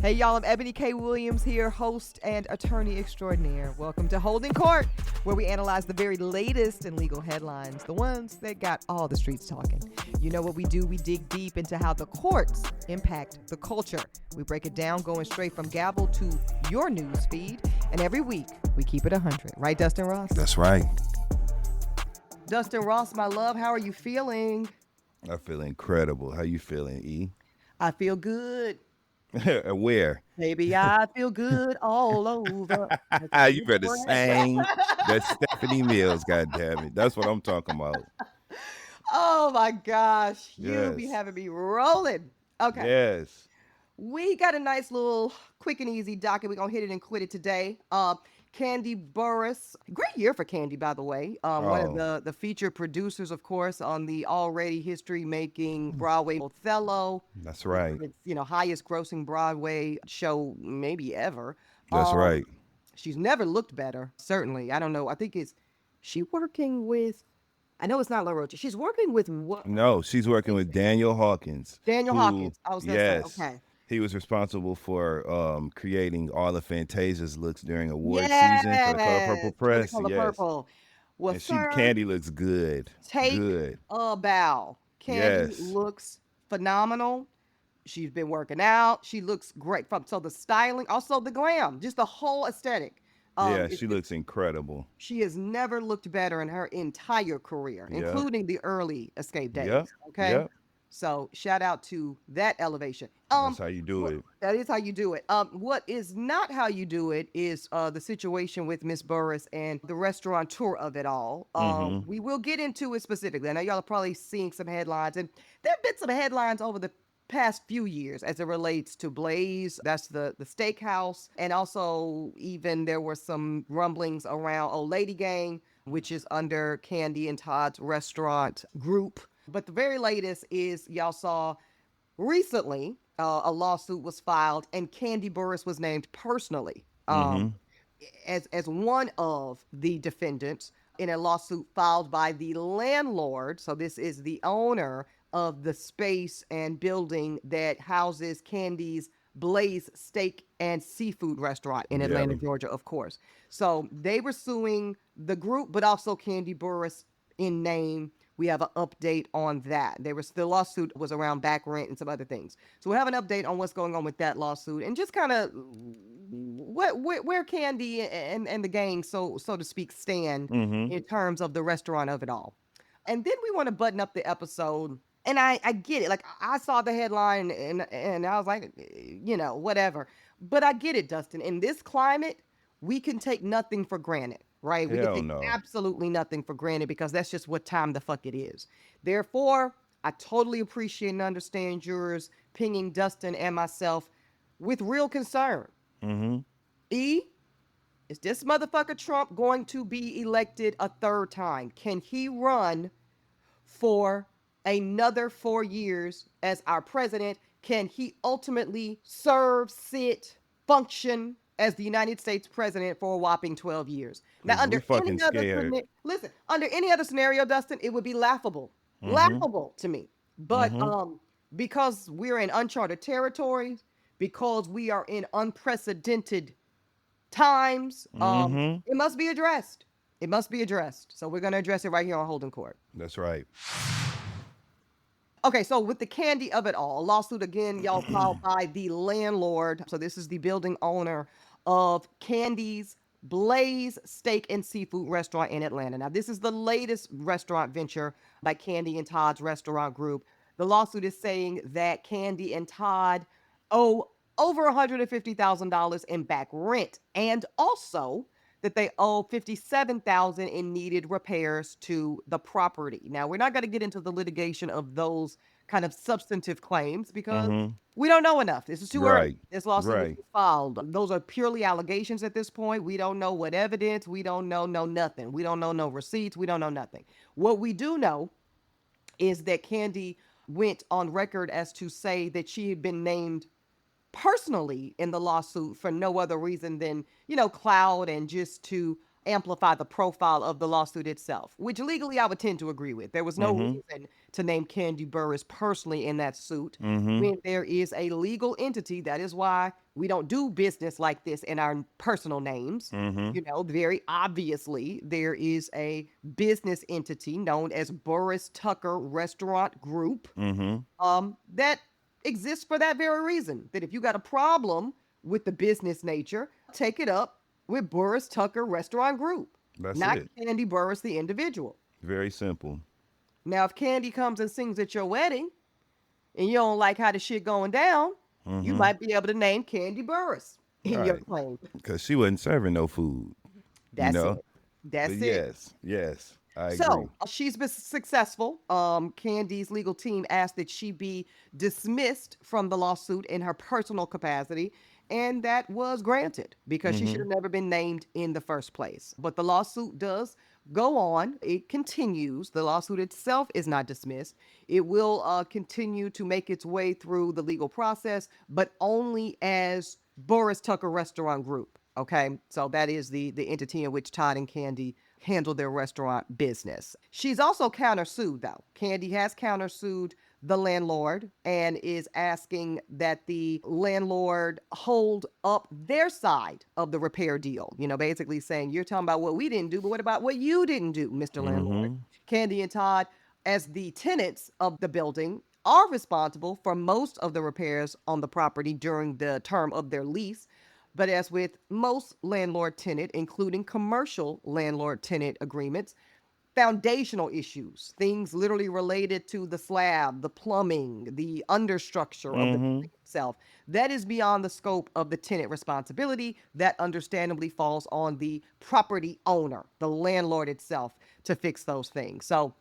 Hey y'all, I'm Ebony K. Williams here, host and attorney extraordinaire. Welcome to Holding Court, where we analyze the very latest in legal headlines, the ones that got all the streets talking. You know what we do? We dig deep into how the courts impact the culture. We break it down, going straight from gavel to your news feed, and every week we keep it 100. Right, Dustin Ross? That's right. Dustin Ross, my love, how are you feeling? I feel incredible. How you feeling, E? I feel good. Where? Baby, I feel good all over. You better sing that Stephanie Mills, goddammit. That's what I'm talking about. Oh my gosh. You be Yes. having me rolling. Okay. Yes. We got a nice little quick and easy docket. We're going to hit it and quit it today. Kandi Burruss. Great year for Kandi, by the way. One of the featured producers, of course, on the already history-making Broadway Othello. That's right. It's, highest grossing Broadway show maybe ever. That's right. She's never looked better, certainly. I don't know. I think she working with, I know it's not LaRoche. She's working with what? No, she's working with Daniel Hawkins. Daniel Hawkins. I was going to say, okay. He was responsible for creating all of Fantasia's looks during award season for the Color Purple Press. Color Purple. Well, and Kandi looks good. Take good. a bow. Kandi looks phenomenal. She's been working out. She looks great. So the styling, also the glam, just the whole aesthetic. She looks incredible. She has never looked better in her entire career, including the early Escape days. Okay. Yep. So shout out to that elevation. That's how you do it. That is how you do it. What is not how you do it is the situation with Miss Burruss and the restaurateur of it all. We will get into it specifically. I know y'all are probably seeing some headlines, and there have been some headlines over the past few years as it relates to Blaze, that's the steakhouse, and also even there were some rumblings around Old Lady Gang, which is under Kandi and Todd's restaurant group. But the very latest is y'all saw recently a lawsuit was filed and Kandi Burruss was named personally as one of the defendants in a lawsuit filed by the landlord. So this is the owner of the space and building that houses Kandi's Blaze Steak and Seafood restaurant in Atlanta, Georgia, of course. So they were suing the group, but also Kandi Burruss in name. We have an update on that. The lawsuit was around back rent and some other things. So we have an update on what's going on with that lawsuit and just kind of where Kandi and the gang, so to speak, stand in terms of the restaurant of it all. And then we want to button up the episode. And I get it. Like, I saw the headline and I was like, whatever. But I get it, Dustin. In this climate, we can take nothing for granted, right? We can take absolutely nothing for granted because that's just what time the fuck it is. Therefore, I totally appreciate and understand jurors pinging Dustin and myself with real concern. E, is this motherfucker Trump going to be elected a third time? Can he run for another 4 years as our president? Can he ultimately serve, sit, function as the United States president for a whopping 12 years? Now, under any other scenario, Dustin, it would be laughable to me. But because we're in uncharted territories, because we are in unprecedented times, it must be addressed. It must be addressed. So we're going to address it right here on Holding Court. That's right. Okay, so with the Kandi of it all, a lawsuit again, y'all, filed by the landlord. So this is the building owner of Kandi's Blaze Steak and Seafood restaurant in Atlanta. Now, this is the latest restaurant venture by Kandi and Todd's restaurant group. The lawsuit is saying that Kandi and Todd owe over $150,000 in back rent, and also that they owe $57,000 in needed repairs to the property. Now, we're not going to get into the litigation of those kind of substantive claims because we don't know enough. This is too early. This lawsuit was filed. Those are purely allegations at this point. We don't know what evidence. We don't know nothing. We don't know no receipts. We don't know nothing. What we do know is that Kandi went on record as to say that she had been named personally in the lawsuit for no other reason than, clout and just to amplify the profile of the lawsuit itself, which legally I would tend to agree with. There was no Mm-hmm. reason to name Kandi Burruss personally in that suit Mm-hmm. when there is a legal entity. That is why we don't do business like this in our personal names. Mm-hmm. You know, very obviously, there is a business entity known as Burruss Tucker Restaurant Group Mm-hmm. that exists for that very reason. That if you got a problem with the business nature, take it up with Burruss Tucker Restaurant Group, That's not it. Kandi Burruss, the individual. Very simple. Now, if Kandi comes and sings at your wedding and you don't like how the shit going down, you Mm-hmm. might be able to name Kandi Burruss in your Right. claim. Because she wasn't serving no food, you That's know? it. But That's it. yes, I agree. So she's been successful. Candy's legal team asked that she be dismissed from the lawsuit in her personal capacity, and that was granted because she should Mm-hmm. have never been named in the first place. But the lawsuit does go on. It continues. The lawsuit itself is not dismissed. It will continue to make its way through the legal process, but only as Burruss Tucker Restaurant Group. Okay, so that is the entity in which Todd and Kandi handle their restaurant business. She's also countersued, though. Kandi has countersued the landlord and is asking that the landlord hold up their side of the repair deal. You know, basically saying, you're talking about what we didn't do, but what about what you didn't do, Mr. Landlord? Mm-hmm. Kandi and Todd, as the tenants of the building, are responsible for most of the repairs on the property during the term of their lease. But as with most landlord tenant, including commercial landlord tenant agreements, foundational issues, things literally related to the slab, the plumbing, the understructure of the Mm-hmm. building itself, that is beyond the scope of the tenant responsibility. That understandably falls on the property owner, the landlord itself, to fix those things. So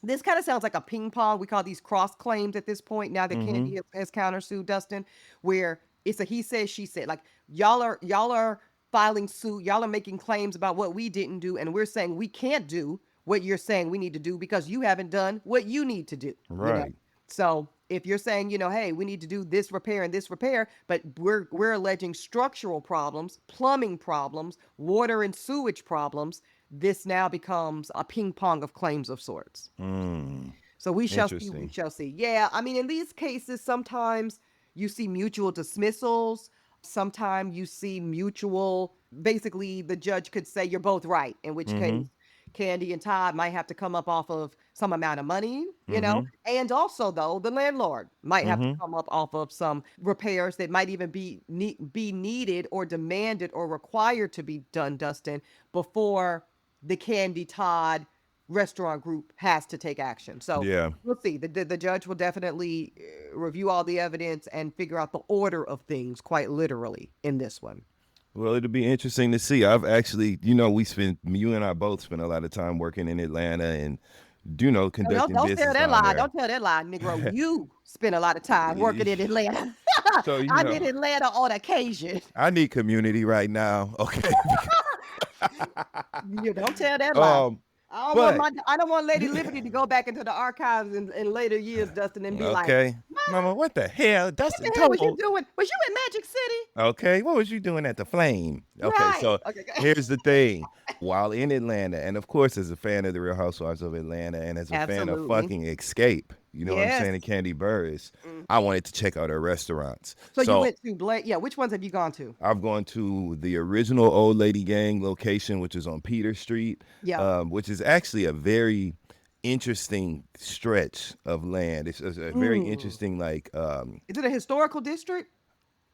this kind of sounds like a ping pong. We call these cross claims at this point. Now that Mm-hmm. Kandi has countersued Dustin, where it's a he said, she said. Like y'all are filing suit. Y'all are making claims about what we didn't do, and we're saying we can't do what you're saying we need to do because you haven't done what you need to do. You know. Right. So if you're saying, hey, we need to do this repair, but we're alleging structural problems, plumbing problems, water and sewage problems, this now becomes a ping pong of claims of sorts. Mm. So we shall see, we Interesting. shall see. Yeah, I mean, in these cases, sometimes you see mutual dismissals. Sometimes you see mutual, basically, the judge could say you're both right, in which case Mm-hmm. Kandi and Todd might have to come up off of some amount of money, Mm-hmm. and also, though, the landlord might have to Mm-hmm. come up off of some repairs that might even be needed or demanded or required to be done, Dustin, before the Kandi Todd restaurant group has to take action. So Yeah. we'll see. The judge will definitely review all the evidence and figure out the order of things quite literally in this one. Well, it'll be interesting to see. I've actually, you and I both spent a lot of time working in Atlanta and, No, don't, conducting don't tell business that down lie. there. Don't tell that lie, Negro. You spend a lot of time working in Atlanta. So, I'm in Atlanta on occasion. I need community right now. Okay. You don't tell that lie. um, but I don't want Lady Liberty to go back into the archives in later years, Dustin, and be like, okay. "Mama, Mama, what the hell? what Dustin the hell was you told. doing? Was you in Magic City?" Okay, what was you doing at the Flame? Okay, Right. so Okay. here's the thing. While in Atlanta, and of course, as a fan of the Real Housewives of Atlanta, and as a fan of Absolutely. fucking Escape, you know what I'm Yes. saying, and Kandi Burruss, Mm. I wanted to check out her restaurants. So you So went to Blaze. Yeah. Which ones have you gone to? I've gone to the original Old Lady Gang location, which is on Peter Street, Yeah. which is actually a very interesting stretch of land. It's a very Mm. interesting, Is it a historical district?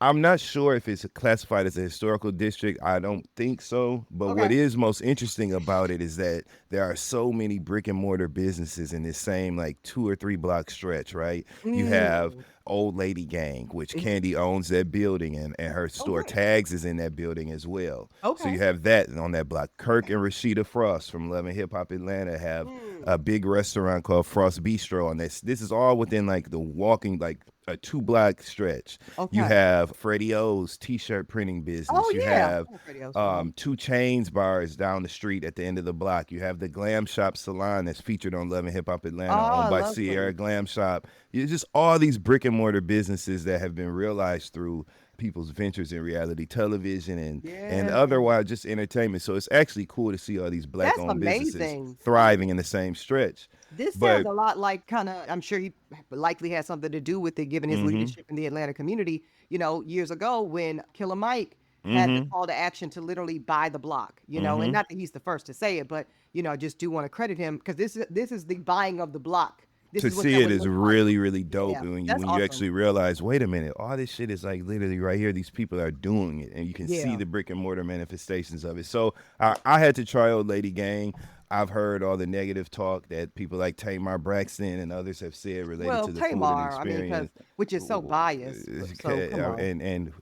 I'm not sure if it's classified as a historical district. I don't think so. But what Okay. is most interesting about it is that there are so many brick and mortar businesses in this same 2 or 3 block stretch, right? You have Mm. Old Lady Gang, which Mhm. Kandi owns that building, and her Oh, store nice. Tags is in that building as well. So Okay. you have that on that block. Kirk and Rashida Frost from Love and Hip Hop Atlanta have Mm. a big restaurant called Frost Bistro, and this is all within the walking a 2 block stretch. You Okay. have Freddie O's t-shirt printing business. Oh You yeah. have Oh, Freddie Oswald. 2 Chains bars down the street at the end of the block. You have the Glam Shop Salon that's featured on Love and Hip Hop Atlanta, owned Ah, by lovely. Sierra Glam Shop. It's just all these brick and mortar businesses that have been realized through people's ventures in reality television and Yeah. otherwise just entertainment. So it's actually cool to see all these That's black-owned businesses amazing. thriving in the same stretch. This sounds But a lot like kinda I'm sure he likely had something to do with it given his mm-hmm, leadership in the Atlanta community, years ago when Killer Mike had the mm-hmm, call to action to literally buy the block, and mm-hmm. not that he's the first to say it, but, I just do wanna credit him because this is the buying of the block. This To is what see that it would is look like. really, really dope. Yeah, And when you that's when you awesome. actually realize, wait a minute, all this shit is like literally right here. These people are doing it, and you can see Yeah. the brick and mortar manifestations of it. So I had to try Old Lady Gang. I've heard all the negative talk that people like Tamar Braxton and others have said related Well, to the food and the Tamar, I mean, because experience. which is so biased, so Okay, come on. and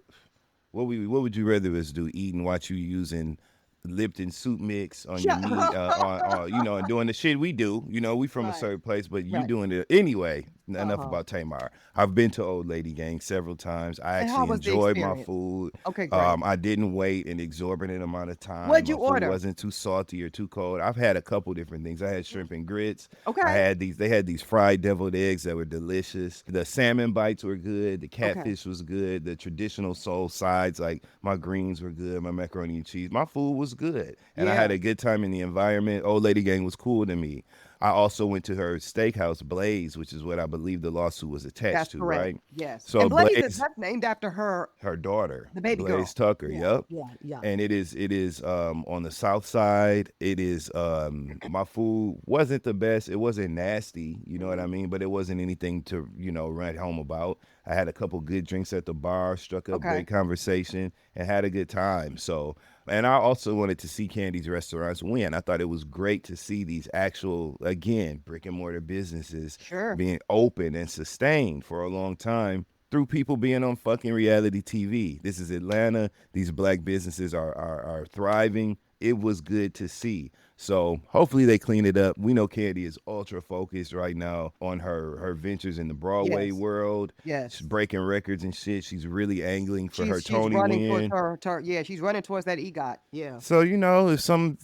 what would you rather us do? Eat and watch you using Lipton soup mix on your Shut meat, and doing the shit we do. We from a Right, certain place, but you right. doing it anyway. Enough Uh-huh. about Tamar. I've been to Old Lady Gang several times. I And how actually was the enjoyed my experience? food. Okay, great. I didn't wait an exorbitant amount of time. What'd you My food order? wasn't too salty or too cold. I've had a couple different things. I had shrimp and grits. Okay, They had these fried deviled eggs that were delicious. The salmon bites were good. The okay. catfish was good. The traditional soul sides, like my greens were good. My macaroni and cheese. My food was good. And I had Yeah, a good time in the environment. Old Lady Gang was cool to me. I also went to her steakhouse, Blaze, which is what I believe the lawsuit was attached that's to, correct. right? Yes. So And Blaze Blaze, that's named after her, her daughter, the baby Blaze girl. Tucker, Yeah, yep. yeah, yeah. And it is on the south side. It is my food wasn't the best. It wasn't nasty, you know what I Mhm. mean? But it wasn't anything to, write home about. I had a couple good drinks at the bar, struck up Okay. great conversation, and had a good time. So, and I also wanted to see Candy's restaurants win. I thought it was great to see these actual, again, brick and mortar businesses Sure. being open and sustained for a long time through people being on fucking reality TV. This is Atlanta. These black businesses are thriving. It was good to see. So hopefully they clean it up. We know Candy is ultra focused right now on her ventures in the Broadway Yes. world. She's Yes. breaking records and shit. She's really angling for her She's Tony running towards win. her yeah, she's running towards that EGOT. Yeah. So if some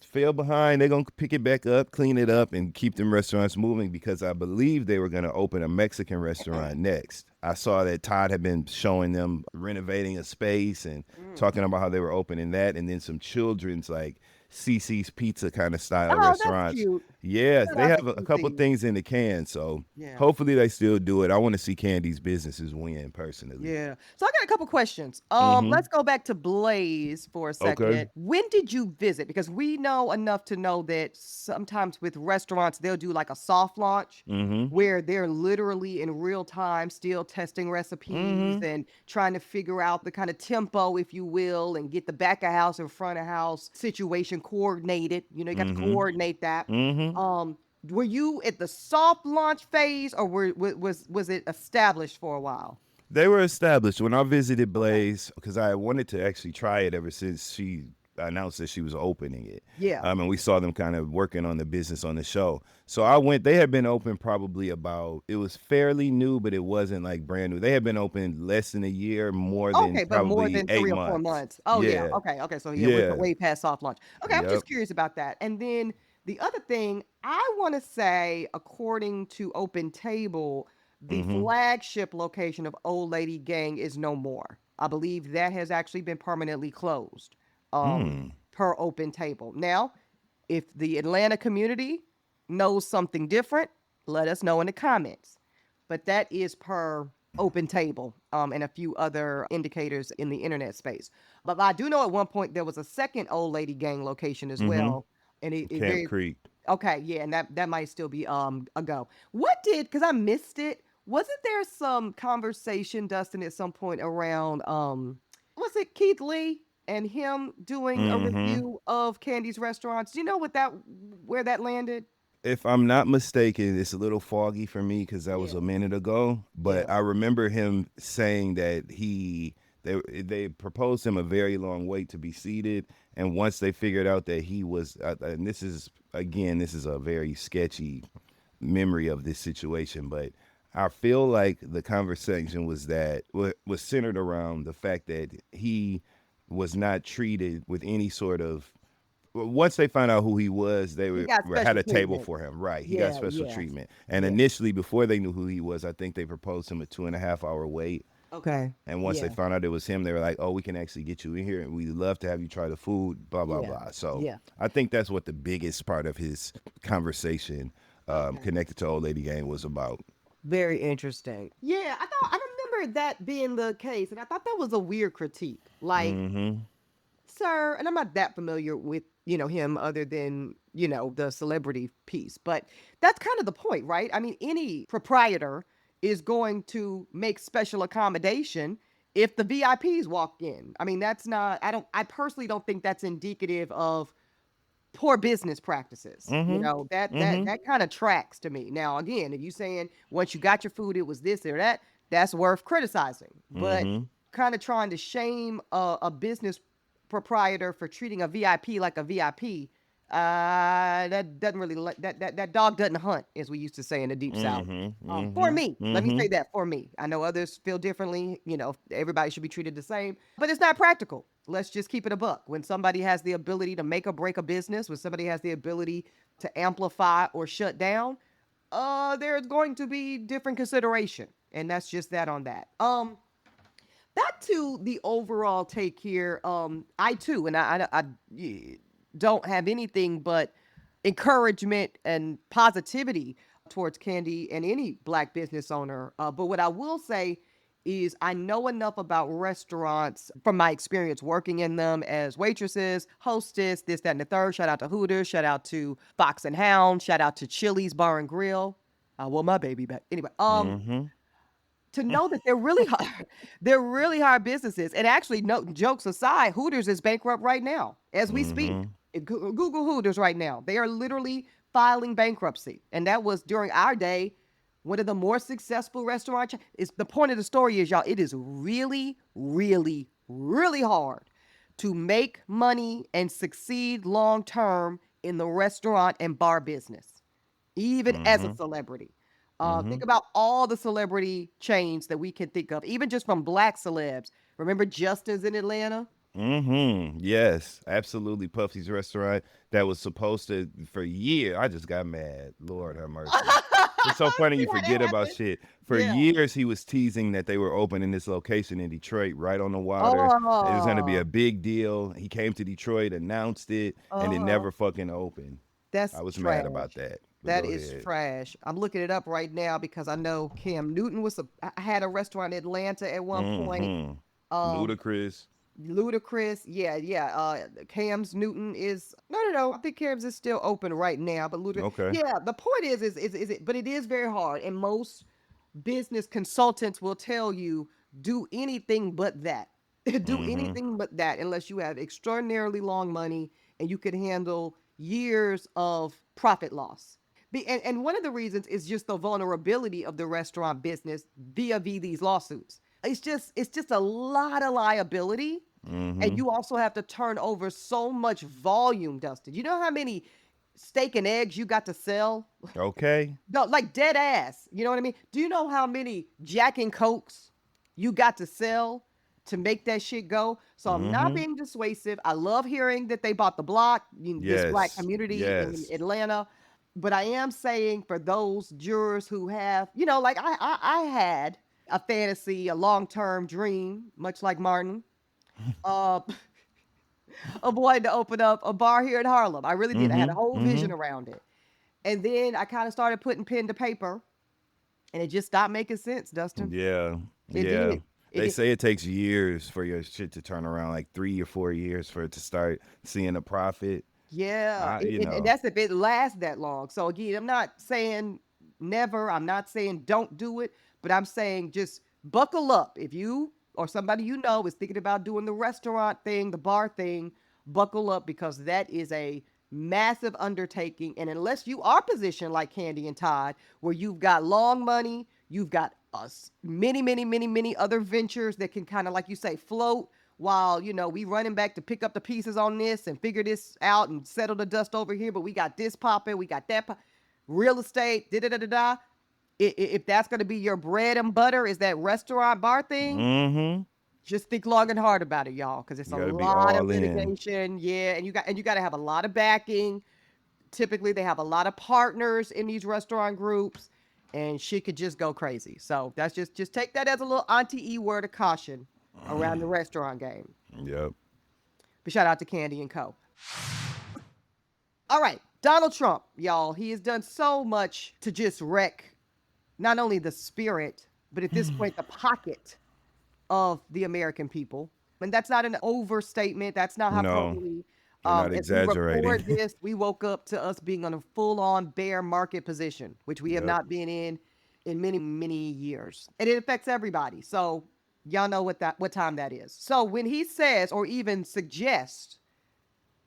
fell behind, they're gonna pick it back up, clean it up, and keep them restaurants moving because I believe they were gonna open a Mexican restaurant next. I saw that Todd had been showing them renovating a space and Mm. talking about how they were opening that, and then some children's like CC's Pizza kind of style Oh, that's restaurants. cute. Yes, Shout they out to have a couple QC. things in the can, so Yeah. hopefully they still do it. I want to see Candy's businesses win personally. Yeah. So I got a couple questions. Mm-hmm. Let's go back to Blaze for a Okay. second. When did you visit? Because we know enough to know that sometimes with restaurants, they'll do like a soft launch Mm-hmm. where they're literally in real time still testing recipes Mm-hmm. and trying to figure out the kind of tempo, if you will, and get the back of house and front of house situation coordinated. You got to Mm-hmm. coordinate that. Mm-hmm. Um, were you at the soft launch phase or was it established for a while? They were established when I visited Okay. Blaze because I wanted to actually try it ever since she announced that she was opening it. Yeah. And we saw them kind of working on the business on the show. So I went. They had been open probably about. It was fairly new, but it wasn't like brand new. They had been open less than a year, more than Okay, but more probably than eight 3 or 4 months. months. Oh, yeah. Yeah, Okay, okay, so, yeah, we're yeah, way past soft launch. Okay, I'm yep. just curious about that. And then the other thing, I wanna say, according to Open Table, the Mm-hmm. flagship location of Old Lady Gang is no more. I believe that has actually been permanently closed, um, Hmm. per Open Table. Now, if the Atlanta community knows something different, let us know in the comments. But that is per Open Table, and a few other indicators in the internet space. But I do know at one point there was a second Old Lady Gang location as Mm-hmm. well, and it Camp very Creek. okay, yeah, and that might still be a go. What did because I missed it? Wasn't there some conversation, Dustin, at some point around was it Keith Lee and him doing a Mm-hmm. review of Candy's restaurants? Do you know what that where that landed? If I'm not mistaken, it's a little foggy for me because that was Yeah, a minute ago. yeah. But I remember him saying that they proposed him a very long wait to be seated, and once they figured out that he was, and this is a very sketchy memory of this situation, but I feel like the conversation was centered around the fact that he was not treated with any sort of once they found out who he was, they He got had special a table treatment. for him. Right, he got Yeah, special yeah, treatment. And yeah. initially, before they knew who he was, I think they proposed him a 2.5 hour wait. Okay. And once they Yeah. found out it was him, they were like, "Oh, we can actually get you in here, and we'd love to have you try the food." Blah blah Yeah. blah. So Yeah. I think that's what the biggest part of his conversation Okay. connected to Old Lady Gang was about. Very interesting. Yeah, I remember that being the case, and I thought that was a weird critique. Like, Mm-hmm. sir, and I'm not that familiar with, him other than, the celebrity piece, but that's kind of the point, right? I mean, any proprietor is going to make special accommodation if the VIPs walk in. I mean, that's not, I personally don't think that's indicative of poor business practices. Mm-hmm. That kind of tracks to me. Now, again, if you saying once you got your food, it was this or that, that's worth criticizing. But Mm-hmm. kind of trying to shame a business proprietor for treating a VIP like a VIP, that doesn't really that dog doesn't hunt, as we used to say in the deep south. Mm-hmm. For Mm-hmm. me, let me Mm-hmm. say that for me. I know others feel differently. Everybody should be treated the same, but it's not practical. Let's just keep it a buck. When somebody has the ability to make or break a business, when somebody has the ability to amplify or shut down, there's going to be different consideration, and that's just that on that. Back to the overall take here. I too, and don't have anything but encouragement and positivity towards Kandi and any black business owner. But what I will say is I know enough about restaurants from my experience working in them as waitresses, hostess, this, that, and the third. Shout out to Hooters, shout out to Fox and Hound, shout out to Chili's Bar and Grill. I want my baby back. Anyway, Mm-hmm. to know that they're really hard, they're really hard businesses. And actually, no jokes aside, Hooters is bankrupt right now as we speak. Mm-hmm. Google Hooters right now. They are literally filing bankruptcy, and that was during our day. One of the more successful restaurant is the point of the story is y'all. It is really, really, really hard to make money and succeed long term in the restaurant and bar business, even as a Mm-hmm. celebrity. Mm-hmm. Think about all the celebrity chains that we can think of, even just from black celebs. Remember Justin's in Atlanta? Mm-hmm. Yes, absolutely. Puffy's restaurant that was supposed to for years. I just got mad. Lord have mercy. It's so funny See you how that forget about happened? shit. For Yeah. years he was teasing that they were opening this location in Detroit, right on the water. It was gonna be Oh, a big deal. He came to Detroit, announced it, and it uh-huh. never fucking opened. I That's was mad about trash. that. But That go is ahead. trash. I'm looking it up right now because I know Cam Newton had a restaurant in Atlanta at one point. Mm-hmm. Um, Ludacris. Ludacris, yeah, yeah. Cam's Newton is no. I think Cam's is still open right now, but Ludacris, Okay. yeah. The point is it? But it is very hard, and most business consultants will tell you do anything but that. Do Mm-hmm. anything but that, unless you have extraordinarily long money and you can handle years of profit loss. And one of the reasons is just the vulnerability of the restaurant business via these lawsuits. It's just a lot of liability, and Mm-hmm. you also have to turn over so much volume, Dustin. You know how many steak and eggs you got to sell? Okay. No, like dead ass. You know what I mean? Do you know how many Jack and Cokes you got to sell to make that shit go? So I'm not Mm-hmm. being dissuasive. I love hearing that they bought the block, this black Yes. community in Yes. Atlanta. But I am saying for those jurors who have, like I had a fantasy, a long-term dream, much like Martin, uh, of wanting to open up a bar here in Harlem. I really did. I had a Mm-hmm. whole Mm-hmm. vision around it. And then I kind of started putting pen to paper, and it just stopped making sense, Dustin. Yeah, It yeah. did. It They did. say it takes years for your shit to turn around, like 3 or 4 years for it to start seeing a profit. Yeah. I, And that's if it lasts that long. So again, I'm not saying never. I'm not saying don't do it, but I'm saying just buckle up. If you or somebody you know is thinking about doing the restaurant thing, the bar thing, buckle up because that is a massive undertaking. And unless you are positioned like Candy and Todd, where you've got long money, you've got us many, many, many, many other ventures that can kind of, like you say, float while we running back to pick up the pieces on this and figure this out and settle the dust over here. But we got this popping, we got that real estate, da da da da da. If that's going to be your bread and butter, is that restaurant bar thing? mm-hmm. Just think long and hard about it, y'all, because it's You a got to be lot of all in. litigation. Yeah, and you got to have a lot of backing. Typically, they have a lot of partners in these restaurant groups, and shit could just go crazy. So that's just take that as a little Auntie E word of caution around the restaurant game. Yep. But shout out to Kandi and Co. All right, Donald Trump, y'all. He has done so much to just wreck not only the spirit, but at this point, the pocket of the American people. And that's not an overstatement. That's not No, hyperbole. you're not As we record exaggerating. this, we woke up to us being on a full-on bear market position, which we have Yep. not been in many, many years. And it affects everybody. So y'all know what time that is. So when he says or even suggests,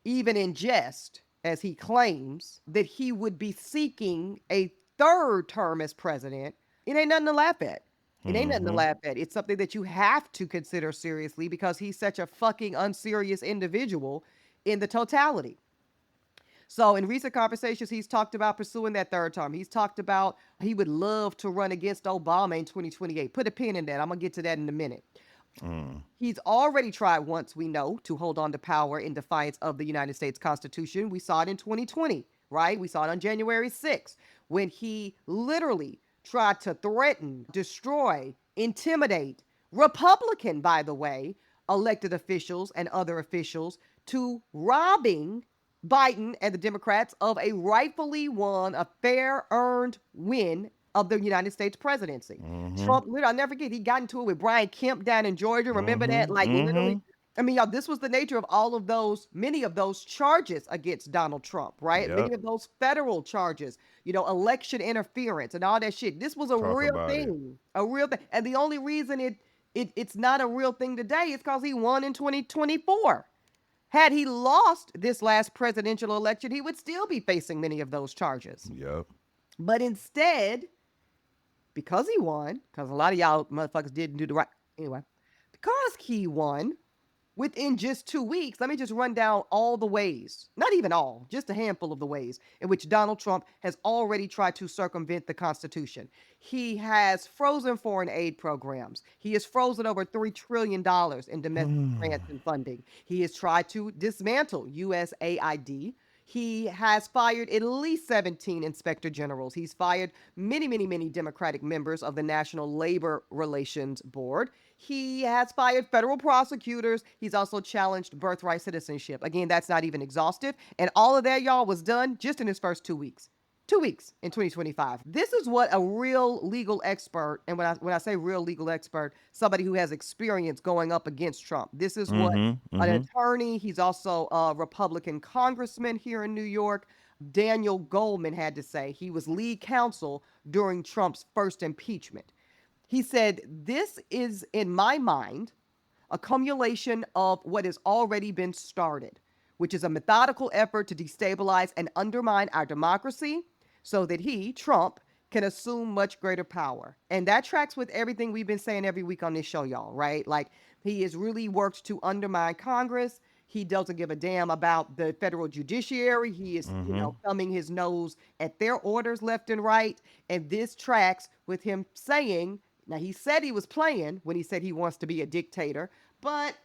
even in jest, as he claims, that he would be seeking a third term as president, it ain't nothing to laugh at. It ain't nothing to laugh at. It's something that you have to consider seriously because he's such a fucking unserious individual in the totality. So in recent conversations, he's talked about pursuing that third term. He's talked about he would love to run against Obama in 2028. Put a pin in that. I'm going to get to that in a minute. He's already tried once, we know, to hold on to power in defiance of the United States Constitution. We saw it in 2020, right? We saw it on January 6th when he literally tried to threaten, destroy, intimidate Republican, by the way, elected officials and other officials to robbing Biden and the Democrats of a rightfully won, a fair earned win of the United States presidency. Trump, literally, I'll never forget, he got into it with Brian Kemp down in Georgia. Remember that? Like literally, I mean, y'all, this was the nature of all of those, many of those charges against Donald Trump, right? Yep. Many of those federal charges, election interference and all that shit. This was a Talk real about it. thing, a real thing. And the only reason it's not a real thing today is because he won in 2024. Had he lost this last presidential election, he would still be facing many of those charges. Yep. But instead, because he won, because a lot of y'all motherfuckers didn't do the right, anyway, because he won within just 2 weeks, let me just run down all the ways, not even all, just a handful of the ways in which Donald Trump has already tried to circumvent the Constitution. He has frozen foreign aid programs. He has frozen over $3 trillion in domestic grants and funding. He has tried to dismantle USAID. He has fired at least 17 inspector generals. He's fired many, many, many Democratic members of the National Labor Relations Board. He has fired federal prosecutors. He's also challenged birthright citizenship. Again, that's not even exhaustive. And all of that, y'all, was done just in his first 2 weeks. 2 weeks in 2025. This is what a real legal expert, and when I say real legal expert, somebody who has experience going up against Trump. This is what an attorney, he's also a Republican congressman here in New York, Daniel Goldman had to say. He was lead counsel during Trump's first impeachment. He said, "This is, in my mind, a cumulation of what has already been started, which is a methodical effort to destabilize and undermine our democracy so that he, Trump, can assume much greater power." And that tracks with everything we've been saying every week on this show, y'all, right? Like, he has really worked to undermine Congress. He doesn't give a damn about the federal judiciary. He is, thumbing his nose at their orders left and right. And this tracks with him saying, now he said he was playing when he said he wants to be a dictator, but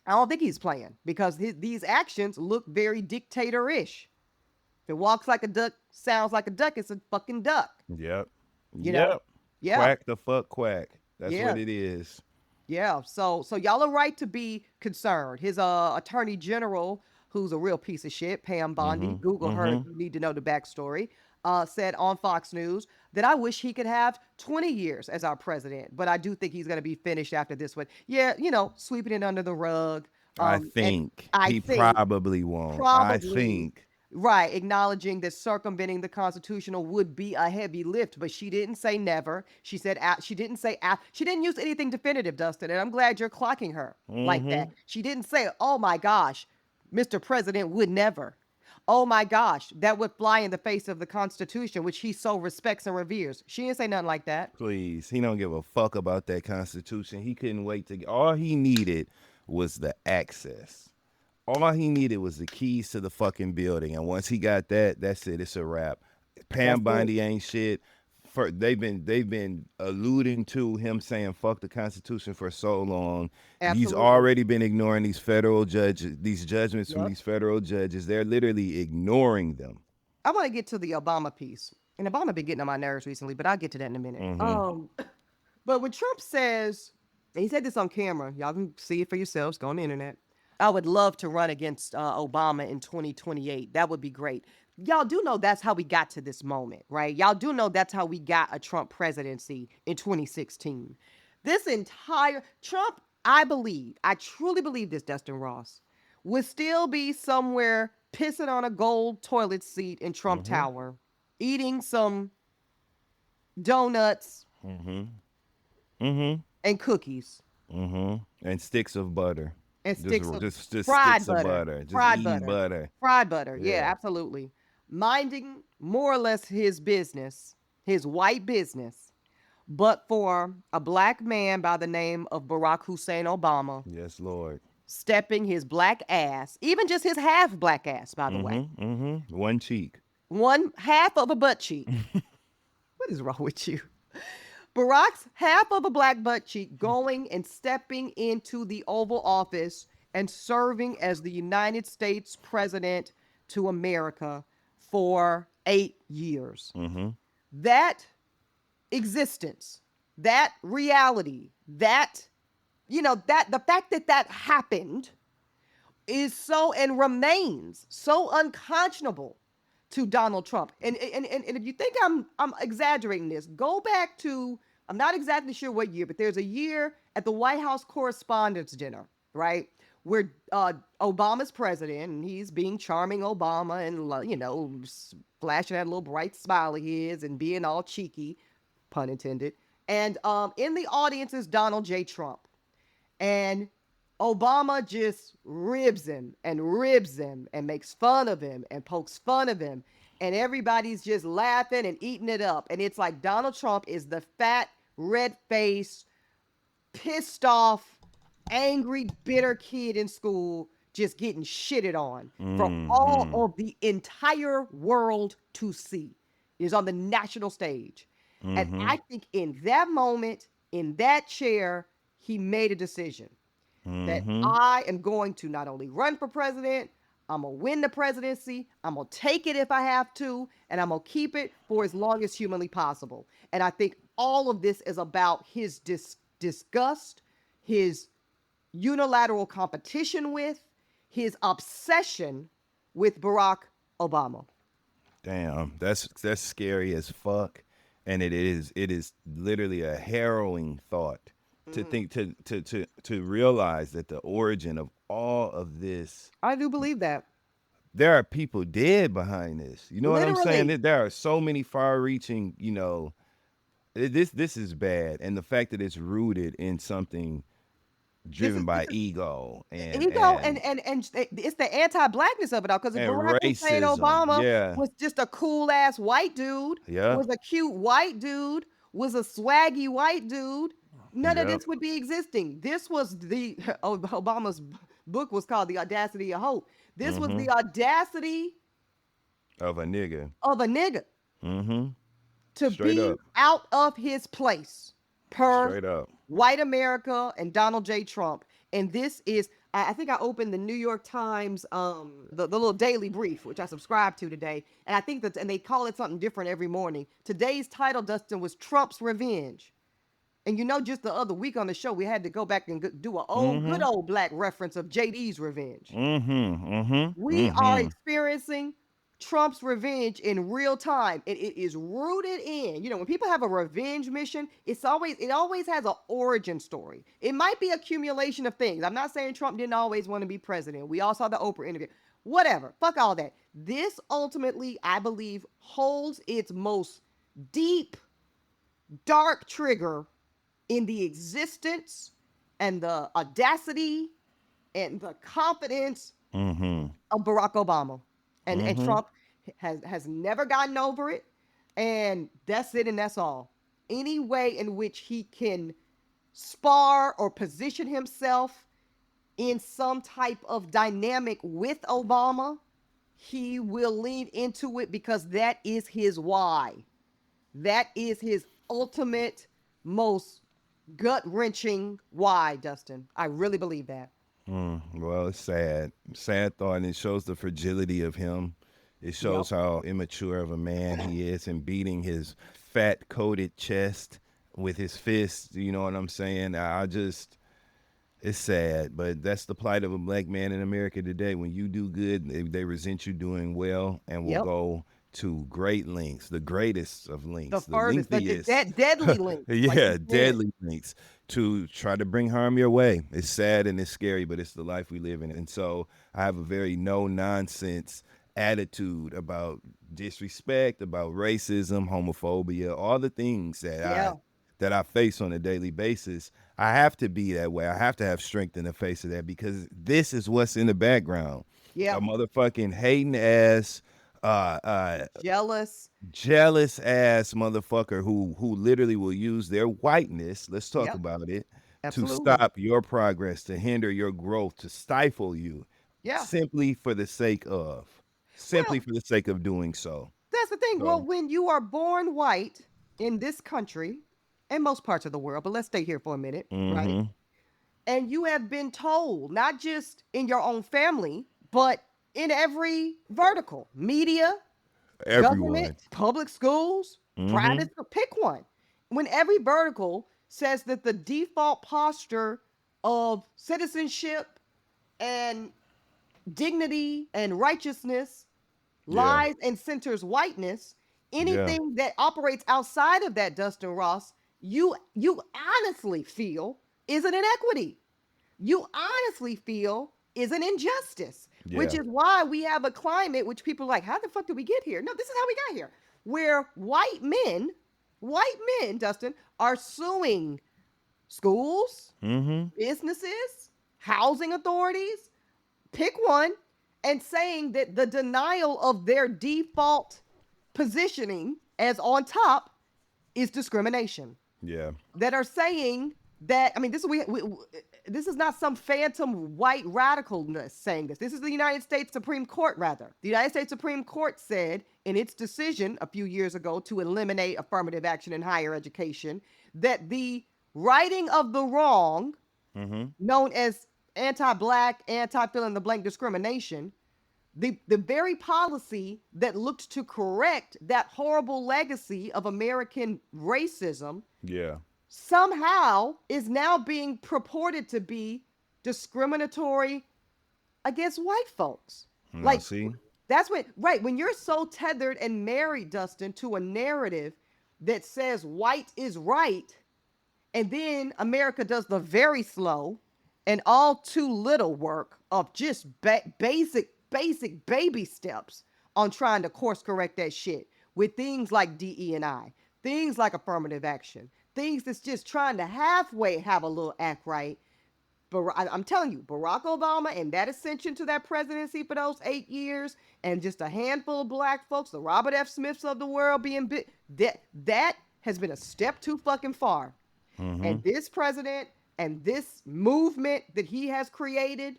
I don't think he's playing because these actions look very dictator-ish. If it walks like a duck, sounds like a duck, it's a fucking duck. Yep. You know? Yeah. Quack the fuck quack. That's Yeah. what it is. Yeah. So y'all are right to be concerned. His attorney general, who's a real piece of shit, Pam Bondi, Google her if you need to know the backstory, said on Fox News that I wish he could have 20 years as our president, but I do think he's going to be finished after this one. Yeah, sweeping it under the rug. I think he probably won't. I think. Right, acknowledging that circumventing the Constitutional would be a heavy lift, but she didn't say never. She said she didn't say she didn't use anything definitive, Dustin, and I'm glad you're clocking her like that. She didn't say, "Oh my gosh, Mr. President would never." "Oh my gosh, that would fly in the face of the Constitution, which he so respects and reveres." She didn't say nothing like that. Please, he don't give a fuck about that Constitution. He couldn't wait to. All he needed was the access. All he needed was the keys to the fucking building, and once he got that, that's it. It's a wrap. Pam Bondi ain't shit. They've been alluding to him saying fuck the Constitution for so long. Absolutely. He's already been ignoring these federal judges, these judgments from these federal judges. They're literally ignoring them. I want to get to the Obama piece. And Obama been getting on my nerves recently, but I'll get to that in a minute. Mm-hmm. But when Trump says, and he said this on camera, y'all can see it for yourselves, go on the internet. I would love to run against Obama in 2028. That would be great. Y'all do know that's how we got to this moment, right? Y'all do know that's how we got a Trump presidency in 2016. This entire Trump, I truly believe this, Dustin Ross, would still be somewhere pissing on a gold toilet seat in Trump Mm-hmm. Tower, eating some donuts Mm-hmm. Mm-hmm. and cookies Mm-hmm. And sticks of butter. and sticks of Just fried sticks of butter, butter. Just fried eating butter, butter. fried butter. Yeah, Yeah. absolutely. Minding more or less his business, his white business, but for a black man by the name of Barack Hussein Obama Yes, Lord. stepping his black ass, even just his half black ass, by the way, Mm-hmm. Mm-hmm. One cheek. one half of a butt cheek. What is wrong with you? Barack's half of a black butt cheek going and stepping into the Oval Office and serving as the United States president to America for 8 years. Mm-hmm. That existence, that reality, that, that the fact that that happened is so and remains so unconscionable to Donald Trump. And if you think I'm exaggerating this, go back to, I'm not exactly sure what year, but there's a year at the White House Correspondents' Dinner, right? Where Obama's president and he's being charming Obama and, flashing that little bright smile of his and being all cheeky, pun intended. And in the audience is Donald J. Trump. And Obama just ribs him and makes fun of him and pokes fun of him. And everybody's just laughing and eating it up. And it's like Donald Trump is the fat, red-faced, pissed off, angry, bitter kid in school just getting shitted on for all Mm-hmm. of the entire world to see. Is on the national stage. And Mm-hmm. I think in that moment, in that chair, he made a decision that Mm-hmm. I am going to not only run for president, I'm going to win the presidency, I'm going to take it if I have to, and I'm going to keep it for as long as humanly possible. And I think all of this is about his disgust, his unilateral competition with, his obsession with Barack Obama. Damn, that's scary as fuck, and it is literally a harrowing thought to think to realize that the origin of all of this, I do believe that. there are people dead behind this. You know what I'm saying? Literally. There are so many far-reaching. This is bad, and the fact that it's rooted in something This driven is by ego and ego and and it's the anti-blackness of it all. Because if and Barack Hussein racism. Obama Yeah, was just a cool ass white dude, yeah, was a cute white dude, was a swaggy white dude, none of yep. this would be existing. This was the Obama's book was called The Audacity of Hope. This was Mm-hmm. the audacity Of a nigga. of a nigga Mm-hmm. to Straight be up. out of his place per Straight up. white America and Donald J. Trump. And this is, I think I opened the New York Times, the little daily brief, which I subscribe to today. And I think that, and they call it something different every morning. Today's title, Dustin, was Trump's Revenge. And just the other week on the show, we had to go back and do a good Mm-hmm. old black reference of JD's Revenge. Mm-hmm. Mm-hmm. We are Mm-hmm. experiencing Trump's revenge in real time. And it is rooted in, when people have a revenge mission, it always has an origin story. It might be accumulation of things. I'm not saying Trump didn't always want to be president. We all saw the Oprah interview. Whatever. Fuck all that. This ultimately, I believe, holds its most deep, dark trigger in the existence and the audacity and the confidence Mm-hmm. of Barack Obama. And Mm-hmm. Trump has never gotten over it. And that's it and that's all. Any way in which he can spar or position himself in some type of dynamic with Obama, he will lean into it because that is his why. That is his ultimate, most gut-wrenching why, Dustin. I really believe that. Well, it's sad. Sad thought, and it shows the fragility of him. It Yep. shows how immature of a man he is and beating his fat coated chest with his fists. You know what I'm saying? I just, it's sad, but that's the plight of a black man in America today. When you do good, they resent you doing well and will Yep. go to great lengths, the greatest of The lengths, the furthest, lengthiest, that deadly link, like you yeah, said. deadly lengths to try to bring harm your way. It's sad and it's scary, but it's the life we live in. And so I have a very no nonsense attitude about disrespect, about racism, homophobia, all the things Yeah. that I face on a daily basis. I have to be that way. I have to have strength in the face of that because this is what's in the background. A Yeah. motherfucking hating ass, uh, uh, Jealous. jealous ass motherfucker who literally will use their whiteness, let's talk Yep. about it, to Absolutely. stop your progress, to hinder your growth, to stifle you Yeah. simply for the sake of simply Well, for the sake of doing so. that's the thing. Well, So, when you are born white in this country and most parts of the world, but let's stay here for a minute, right? mhm. And you have been told, not just in your own family, but in every vertical, media, government, Everyone. public schools, private Mhm. school, pick one. When every vertical says that the default posture of citizenship and dignity and righteousness Yeah. lies and centers whiteness, Yeah. anything that operates outside of that, Dustin Ross, you honestly feel is an inequity. You honestly feel is an injustice, which Yeah. is why we have a climate which people are like, how the fuck did we get here? No, this is how we got here. Where white men, Dustin, are suing schools, Mhm. businesses, housing authorities, pick one, and saying that the denial of their default positioning as on top is discrimination. Yeah. That are saying that, I mean, this is not some phantom white radicalness saying this. This is the United States Supreme Court, rather. The United States Supreme Court said in its decision a few years ago to eliminate affirmative action in higher education that the righting of the wrong, Mhm. known as anti-black, anti-fill-in-the-blank discrimination, the very policy that looked to correct that horrible legacy of American racism Yeah. somehow is now being purported to be discriminatory against white folks. Now Like, see? that's when, right, when you're so tethered and married, Dustin, to a narrative that says white is right, and then America does the very slow and all too little work of just basic baby steps on trying to course correct that shit with things like DE&I, things like affirmative action, things that's just trying to halfway have a little act right. But I'm telling you, Barack Obama and that ascension to that presidency for those 8 years, and just a handful of black folks, the Robert F. Smiths of the world being bit, that has been a step too fucking far. And Mhm. this president and this movement that he has created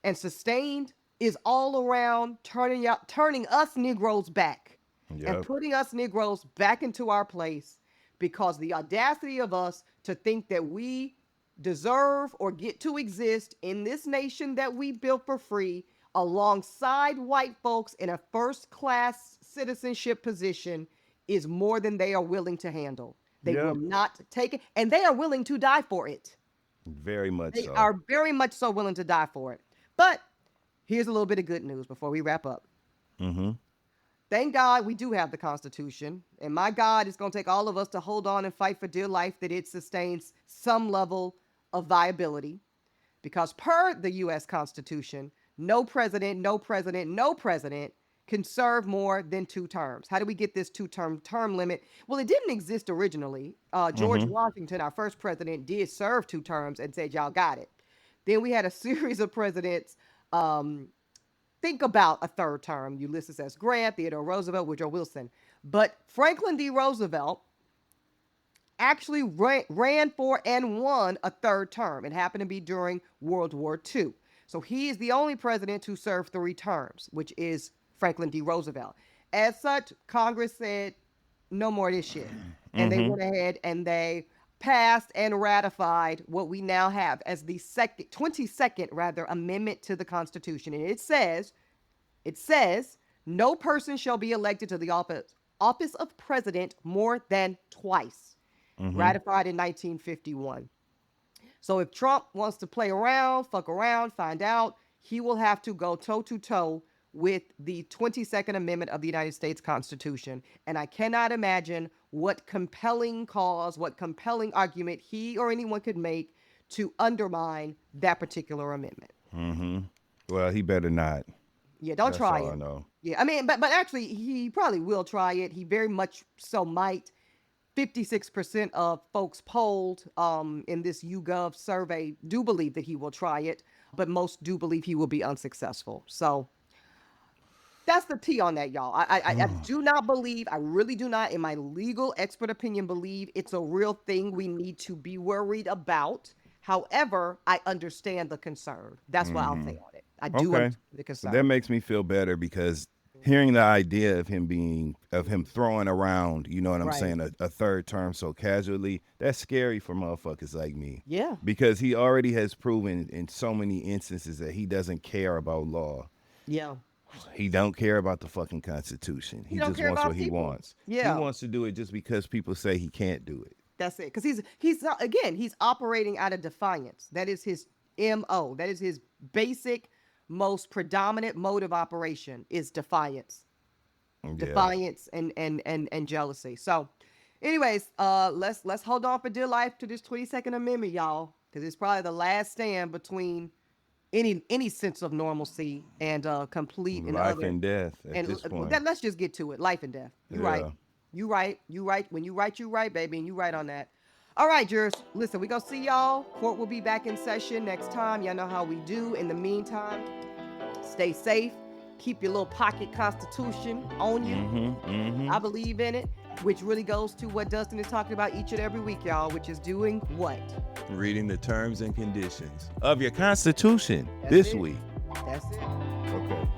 and sustained is all around turning us Negroes back and Yep. putting us Negroes back into our place, because the audacity of us to think that we deserve or get to exist in this nation that we built for free alongside white folks in a first class citizenship position is more than they are willing to handle. They will Yep. not take it, and they are willing to die for it. Very much They so. are very much so willing to die for it. But here's a little bit of good news before we wrap up. Mhm. Thank God we do have the Constitution. And my God, it's going to take all of us to hold on and fight for dear life that it sustains some level of viability. Because per the U.S. Constitution, no president, no president, no president can serve more than 2 terms. How do we get this term limit? Well, it didn't exist originally. George Mhm. Washington, our first president, did serve 2 terms and said, y'all got it. Then we had a series of presidents. Think about a third term: Ulysses S. Grant, Theodore Roosevelt, Woodrow Wilson. But Franklin D. Roosevelt actually ran for and won a third term. It happened to be during World War II. So he is the only president to serve 3 terms, which is Franklin D. Roosevelt. As such, Congress said, no more of this shit. And they Mhm. went ahead and they passed and ratified what we now have as the 22nd rather amendment to the Constitution. And it says No person shall be elected to the office of president more than twice. Ratified in 1951. So if Trump wants to play around, fuck around, find out, he will have to go toe-to-toe with the 22nd Amendment of the United States Constitution. And I cannot imagine what compelling cause, what compelling argument he or anyone could make to undermine that particular amendment. Well, he better not. Yeah, don't try it. I know. Yeah, I mean, but actually, he probably will try it. He very much so might. 56% of folks polled in this YouGov survey do believe that he will try it, but most do believe he will be unsuccessful. So that's the tea on that, y'all. I do not believe, I really do not, in my legal expert opinion, believe it's a real thing we need to be worried about. However, I understand the concern. That's what I'll say on it. I do understand the concern. That makes me feel better because hearing the idea of him throwing around, you know what I'm saying, a third term so casually, that's scary for motherfuckers like me. Yeah. Because he already has proven in so many instances that he doesn't care about law. Yeah. He don't care about the fucking Constitution. He just wants what he wants. Yeah. He wants to do it just because people say he can't do it. That's it. Because he's operating out of defiance. That is his MO. That is his basic, most predominant mode of operation is defiance. Yeah. Defiance and jealousy. So anyways, let's hold on for dear life to this 22nd Amendment, y'all, because it's probably the last stand between any sense of normalcy and complete and life and death at this point. Let's just get to it. Life and death. You're right. You right. When you right, baby, and you right on that. All right, jurors. Listen, we gonna see y'all. Court will be back in session next time. Y'all know how we do. In the meantime, stay safe. Keep your little pocket constitution on you. I believe in it, which really goes to what Dustin is talking about each and every week, y'all, which is doing what? Reading the terms and conditions of your Constitution this week. That's it. Okay.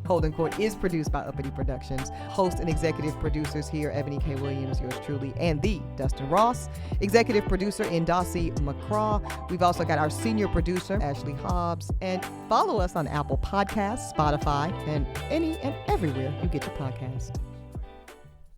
Holding Court is produced by Uppity Productions. Host and executive producers here, Eboni K. Williams, yours truly, and the Dustin Ross. Executive producer in Dossie, McCraw. We've also got our senior producer, Ashley Hobbs. And follow us on Apple Podcasts, Spotify, and any and everywhere you get your podcast.